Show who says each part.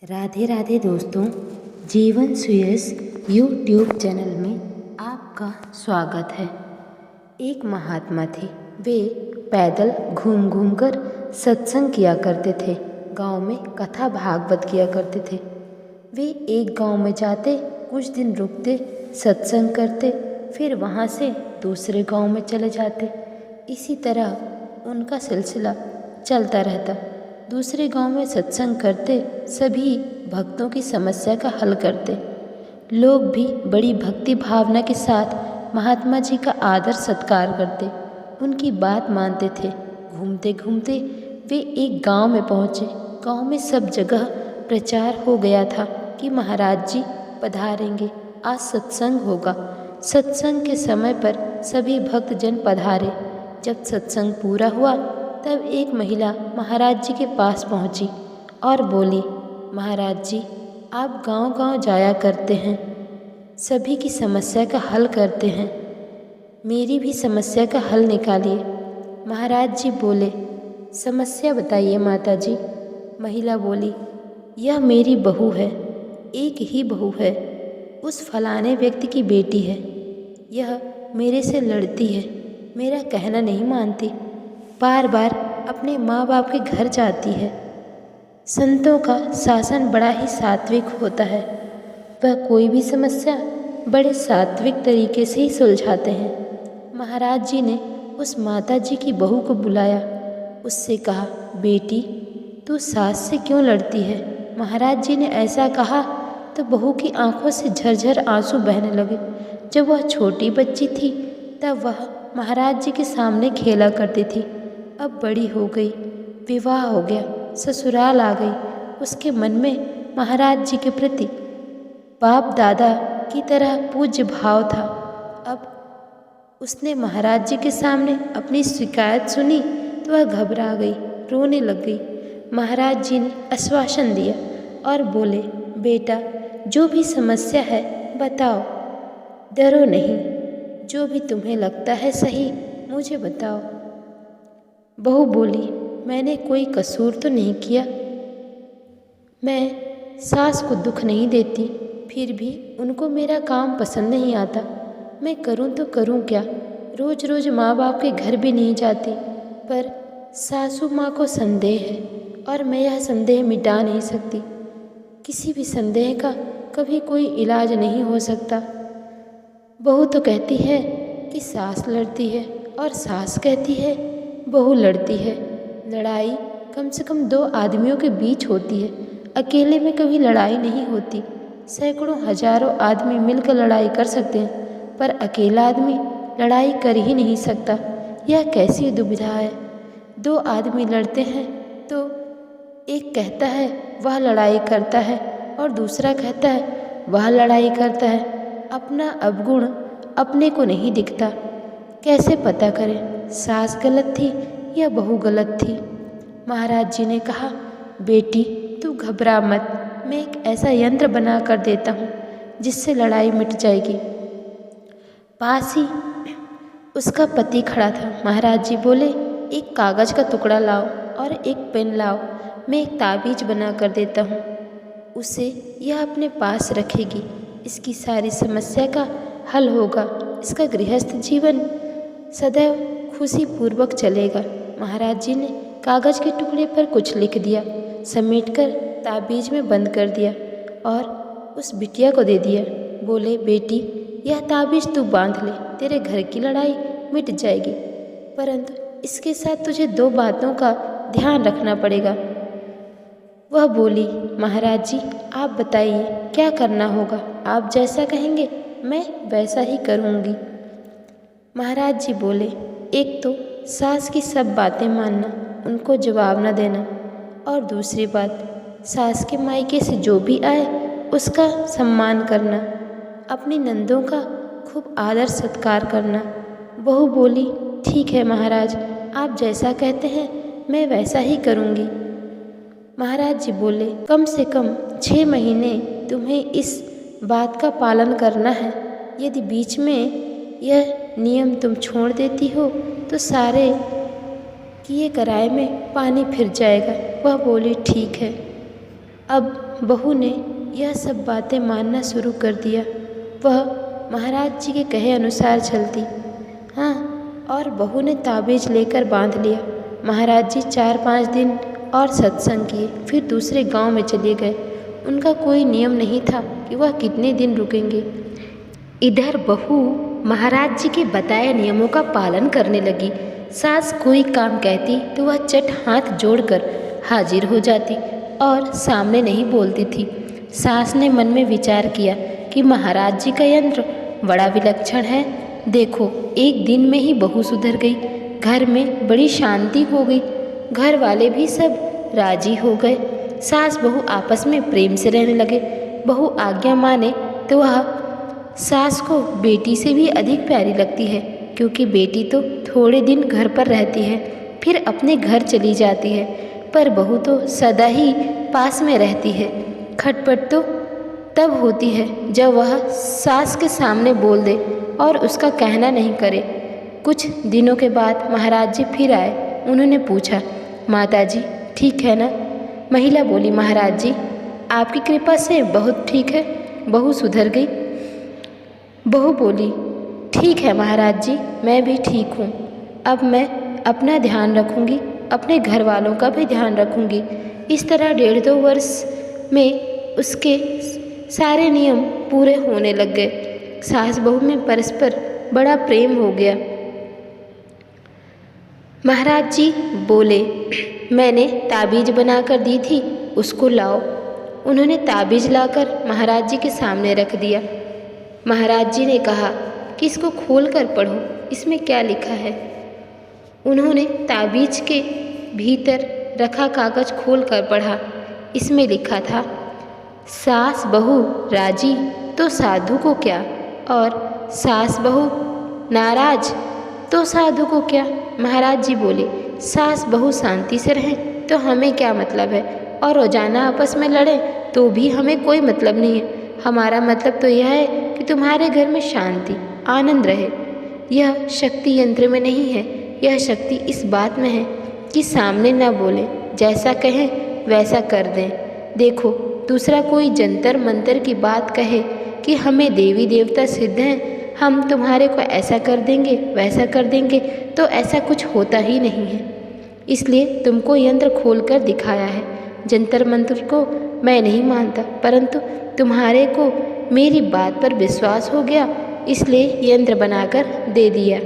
Speaker 1: राधे राधे दोस्तों, जीवन सुयस YouTube channel में आपका स्वागत है। एक महात्मा थे। वे पैदल घूम घूम कर सत्संग किया करते थे। गांव में कथा भागवत किया करते थे। वे एक गांव में जाते, कुछ दिन रुकते, सत्संग करते, फिर वहां से दूसरे गांव में चले जाते। इसी तरह उनका सिलसिला चलता रहता। दूसरे गांव में सत्संग करते, सभी भक्तों की समस्या का हल करते। लोग भी बड़ी भक्ति भावना के साथ महात्मा जी का आदर सत्कार करते, उनकी बात मानते थे। घूमते घूमते वे एक गांव में पहुँचे। गांव में सब जगह प्रचार हो गया था कि महाराज जी पधारेंगे, आज सत्संग होगा। सत्संग के समय पर सभी भक्तजन पधारे। जब सत्संग पूरा हुआ तब एक महिला महाराज जी के पास पहुंची और बोली, महाराज जी आप गांव-गांव जाया करते हैं, सभी की समस्या का हल करते हैं, मेरी भी समस्या का हल निकालिए। महाराज जी बोले, समस्या बताइए माता जी। महिला बोली, यह मेरी बहू है, एक ही बहू है, उस फलाने व्यक्ति की बेटी है। यह मेरे से लड़ती है, मेरा कहना नहीं मानती, बार बार अपने माँ बाप के घर जाती है। संतों का शासन बड़ा ही सात्विक होता है, वह कोई भी समस्या बड़े सात्विक तरीके से ही सुलझाते हैं। महाराज जी ने उस माता जी की बहू को बुलाया, उससे कहा, बेटी तू सास से क्यों लड़ती है? महाराज जी ने ऐसा कहा तो बहू की आंखों से झरझर आंसू बहने लगे। जब वह छोटी बच्ची थी तब वह महाराज जी के सामने खेला करती थी। अब बड़ी हो गई, विवाह हो गया, ससुराल आ गई। उसके मन में महाराज जी के प्रति बाप दादा की तरह पूज्य भाव था। अब उसने महाराज जी के सामने अपनी शिकायत सुनी तो वह घबरा गई, रोने लग गई। महाराज जी ने आश्वासन दिया और बोले, बेटा जो भी समस्या है बताओ, डरो नहीं, जो भी तुम्हें लगता है सही मुझे बताओ। बहू बोली, मैंने कोई कसूर तो नहीं किया, मैं सास को दुख नहीं देती, फिर भी उनको मेरा काम पसंद नहीं आता। मैं करूं तो करूं क्या? रोज़ रोज़ माँ बाप के घर भी नहीं जाती, पर सासू माँ को संदेह है और मैं यह संदेह मिटा नहीं सकती। किसी भी संदेह का कभी कोई इलाज नहीं हो सकता। बहू तो कहती है कि सास लड़ती है और सास कहती है बहू लड़ती है। लड़ाई कम से कम दो आदमियों के बीच होती है, अकेले में कभी लड़ाई नहीं होती। सैकड़ों हजारों आदमी मिलकर लड़ाई कर सकते हैं, पर अकेला आदमी लड़ाई कर ही नहीं सकता। यह कैसी दुविधा है? दो आदमी लड़ते हैं तो एक कहता है वह लड़ाई करता है और दूसरा कहता है वह लड़ाई करता है। अपना अवगुण अपने को नहीं दिखता, कैसे पता करें सास गलत थी या बहू गलत थी? महाराज जी ने कहा, बेटी तू घबरा मत, मैं एक ऐसा यंत्र बना कर देता हूँ जिससे लड़ाई मिट जाएगी। पास ही उसका पति खड़ा था। महाराज जी बोले, एक कागज़ का टुकड़ा लाओ और एक पेन लाओ, मैं एक ताबीज बना कर देता हूँ, उसे यह अपने पास रखेगी, इसकी सारी समस्या का हल होगा, इसका गृहस्थ जीवन सदैव खुशीपूर्वक चलेगा। महाराज जी ने कागज़ के टुकड़े पर कुछ लिख दिया, समेटकर ताबीज में बंद कर दिया और उस बिटिया को दे दिया। बोले, बेटी यह ताबीज तू बांध ले, तेरे घर की लड़ाई मिट जाएगी, परंतु इसके साथ तुझे दो बातों का ध्यान रखना पड़ेगा। वह बोली, महाराज जी आप बताइए क्या करना होगा? आप जैसा कहेंगे मैं वैसा ही करूँगी। महाराज जी बोले, एक तो सास की सब बातें मानना, उनको जवाब न देना, और दूसरी बात सास के मायके से जो भी आए उसका सम्मान करना, अपनी नंदों का खूब आदर सत्कार करना। बहू बोली, ठीक है महाराज, आप जैसा कहते हैं मैं वैसा ही करूँगी। महाराज जी बोले, कम से कम 6 महीने तुम्हें इस बात का पालन करना है। यदि बीच में यह नियम तुम छोड़ देती हो तो सारे किए कराए में पानी फिर जाएगा। वह बोली, ठीक है। अब बहू ने यह सब बातें मानना शुरू कर दिया। वह महाराज जी के कहे अनुसार चलती। हाँ, और बहू ने ताबीज लेकर बांध लिया। महाराज जी 4-5 दिन और सत्संग किए, फिर दूसरे गांव में चले गए। उनका कोई नियम नहीं था कि वह कितने दिन रुकेंगे। इधर बहू महाराज जी के बताए नियमों का पालन करने लगी। सास कोई काम कहती तो वह चट हाथ जोड़कर हाजिर हो जाती और सामने नहीं बोलती थी। सास ने मन में विचार किया कि महाराज जी का यंत्र बड़ा विलक्षण है। देखो, एक दिन में ही बहू सुधर गई, घर में बड़ी शांति हो गई, घर वाले भी सब राजी हो गए। सास बहू आपस में प्रेम से रहने लगे। बहू आज्ञा माने तो वह सास को बेटी से भी अधिक प्यारी लगती है, क्योंकि बेटी तो थोड़े दिन घर पर रहती है, फिर अपने घर चली जाती है, पर बहू तो सदा ही पास में रहती है। खटपट तो तब होती है जब वह सास के सामने बोल दे और उसका कहना नहीं करे। कुछ दिनों के बाद महाराज जी फिर आए। उन्होंने पूछा, माताजी ठीक है ना? महिला बोली, महाराज जी आपकी कृपा से बहुत ठीक है, बहू सुधर गई। बहू बोली, ठीक है महाराज जी, मैं भी ठीक हूँ। अब मैं अपना ध्यान रखूँगी, अपने घर वालों का भी ध्यान रखूँगी। इस तरह 1.5-2 वर्ष में उसके सारे नियम पूरे होने लग गए। सास बहू में परस्पर बड़ा प्रेम हो गया। महाराज जी बोले, मैंने ताबीज बनाकर दी थी, उसको लाओ। उन्होंने ताबीज लाकर महाराज जी के सामने रख दिया। महाराज जी ने कहा कि इसको खोल कर पढ़ो, इसमें क्या लिखा है। उन्होंने ताबीज के भीतर रखा कागज खोल कर पढ़ा। इसमें लिखा था, सास बहू राजी तो साधु को क्या, और सास बहू नाराज तो साधु को क्या। महाराज जी बोले, सास बहू शांति से रहें तो हमें क्या मतलब है, और रोजाना आपस में लड़ें तो भी हमें कोई मतलब नहीं है। हमारा मतलब तो यह है कि तुम्हारे घर में शांति आनंद रहे। यह शक्ति यंत्र में नहीं है, यह शक्ति इस बात में है कि सामने न बोलें, जैसा कहें वैसा कर दें। देखो, दूसरा कोई जंतर मंतर की बात कहे कि हमें देवी देवता सिद्ध हैं, हम तुम्हारे को ऐसा कर देंगे वैसा कर देंगे, तो ऐसा कुछ होता ही नहीं है। इसलिए तुमको यंत्र खोल कर दिखाया है। जंतर मंत्र को मैं नहीं मानता, परंतु तुम्हारे को मेरी बात पर विश्वास हो गया, इसलिए यंत्र बनाकर दे दिया।